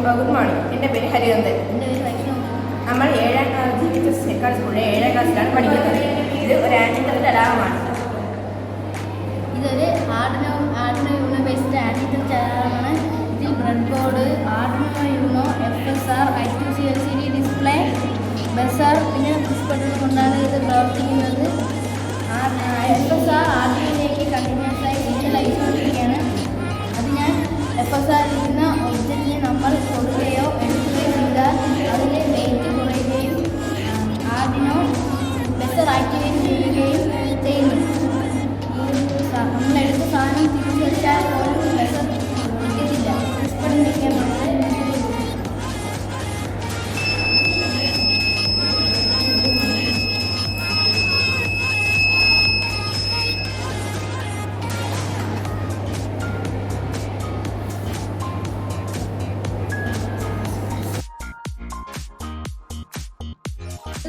Good morning. എൻ്റെ പേര് ഹരിനന്ദൻ. നമ്മൾ 7ാം ക്ലാസ് GHS സെക്കാട് സ്കൂളിലെ 7ാം ക്ലാസ്സിലാണ് പഠിക്കുന്നത്. ഇത് ഒരു ആൻറ്റിറ്റൽ അലാറമാണ്. ഇതൊരു ആർഡിനോ യൂണോ ബേസ്ഡ് ആൻറ്റിറ്റൽ അലാറമാണ്. ഇതിൽ bread board, Arduino you know, FSR, I2C LCD display, buzzer പിന്നെ പുഷ് ബട്ടൺ കൊണ്ടാണ് ഇത് പ്രവർത്തിക്കുന്നത്. FSR ആർഡിനോയിലേക്ക് കണ്ടിന്യൂസ് ആയി സിഗ്നൽ അയച്ചുകൊണ്ടിരിക്കുകയാണ്. അതിനാൽ FSR ഇരിക്കുന്ന ഒബ്ജക്റ്റിനെ നമ്മൾ കൊടുക്കുകയോ എടുക്കുകയോ ചെയ്താൽ അതിൻ്റെ വെയിറ്റ് കുറയുകയും ആർഡിനോ ബസർ ആക്ടിവേറ്റ് ചെയ്യുകയും ചെയ്യുന്നു. നമ്മളെടുത്ത സാധനം തിരിച്ചു വെച്ചാൽ പോലും ബസർ നിൽക്കത്തില്ല. പുഷ് ബട്ടൺ നിൽക്കാൻ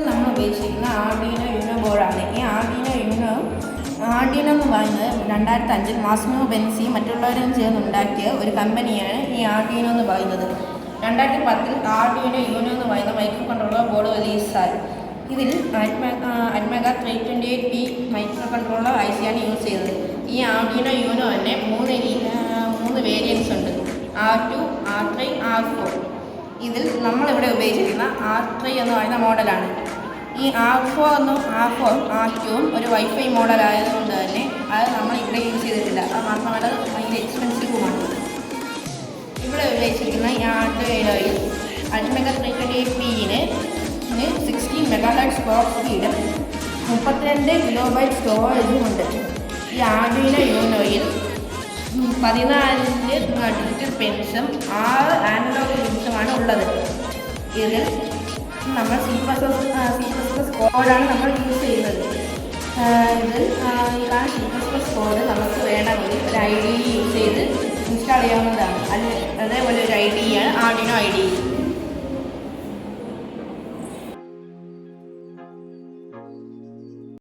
നമ്മൾ ഉപയോഗിച്ചിരിക്കുന്ന ആർഡിനോ യൂണോ ബോർഡാണ്. ഈ ആർഡിനോ എന്ന് പറയുന്നത് 2005 മാസ്മോ ബെൻസി മറ്റുള്ളവരും ചേർന്നുണ്ടാക്കിയ ഒരു കമ്പനിയാണ് ഈ ആർഡിനോ എന്ന് പറയുന്നത്. 2010 ആർഡിനോ യൂണോ എന്ന് പറയുന്ന മൈക്രോ കൺട്രോളർ ബോർഡ് റിലീസായി. ഇതിൽ അറ്റ്മെഗ 328P മൈക്രോ കൺട്രോളർ IC-യാണ് യൂസ് ചെയ്തത്. ഈ ആർഡിനോ യൂണോ തന്നെ മൂന്ന് വേരിയൻസ് ഉണ്ട്: R2, R3, R4. ഇതിൽ നമ്മളിവിടെ ഉപയോഗിച്ചിരിക്കുന്ന R3 എന്ന് പറയുന്ന മോഡലാണ്. ഈ R4 R2 ഒരു വൈഫൈ മോഡലായതുകൊണ്ട് തന്നെ അത് നമ്മളിവിടെ യൂസ് ചെയ്തിട്ടില്ല. അത് മാത്രമല്ല ഭയങ്കര എക്സ്പെൻസീവുമാണ്. ഇവിടെ ഉപയോഗിച്ചിരിക്കുന്ന ഈ ആർഡിനോയിൽ അറ്റ്മെഗ 328Pന് 16 MHz ക്ലോക്ക് സ്പീഡും 32 KB സ്റ്റോറേജും ഉണ്ട്. ഈ ആർഡിനോ യൂണോയിൽ 14 ഡിജിറ്റൽ പെൻസും 6 ആനലോഗ് പിൻസുമാണ് ഉള്ളത്. ഇതിൽ നമ്മൾ C++ കോഡാണ് നമ്മൾ യൂസ് ചെയ്യുന്നത്. ഇതിൽ ഈ C++ കോഡ് നമുക്ക് വേണമെങ്കിൽ ഒരു IDE യൂസ് ചെയ്ത് ഇൻസ്റ്റാൾ ചെയ്യാവുന്നതാണ്. അതേപോലെ ഒരു IDE ആണ് ആർഡിനോ IDE.